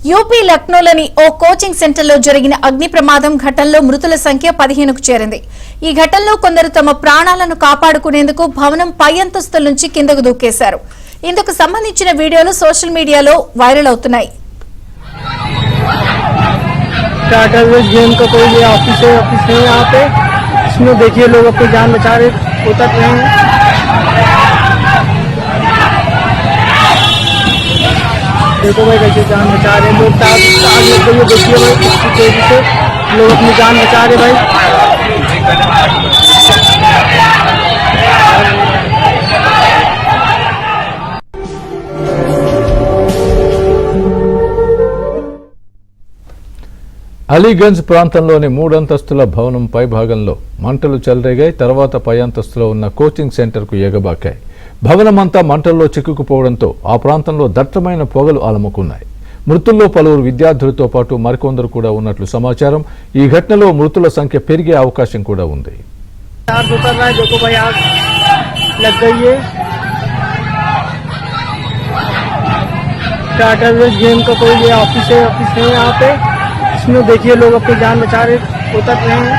UP లక్నోలోని ఓ coaching సెంటర్లో జరిగిన అగ్ని ప్రమాదం ఘటనలో మృతుల సంఖ్య 15కు చేరింది. ఈ ఘటనలో కొందరు తమ ప్రాణాలను కాపాడుకునేందుకు భవనం పై అంతస్తుల నుంచి కిందకు దూకేశారు. ఇందుకు సంబంధించిన వీడియోలు సోషల్ మీడియాలో వైరల్ అవుతున్నాయి. देखो भाई कैसे जान बचा रहे लोग, आग लग गई है, देखिए भाई कितनी तेजी से लोग अपनी जान बचा रहे भाई। అలీగంజ్ ప్రాంతంలోని 3 అంతస్తుల భవనం పై భాగంలో మంటలు చెలరేగాయి. తర్వాత పై అంతస్తులో ఉన్న కోచింగ్ సెంటర్కు ఎగబాకాయి. భవనమంతా మంటల్లో చిక్కుకుపోవడంతో ఆ ప్రాంతంలో దట్టమైన పొగలు అలముకున్నాయి. మృతుల్లో పలువురు విద్యార్థులతో పాటు మరికొందరు కూడా ఉన్నట్లు సమాచారం. ఈ ఘటనలో మృతుల సంఖ్య పెరిగే అవకాశం కూడా ఉంది. इसमें देखिए लोग अपनी जान बचा रहे, उतर रहे हैं।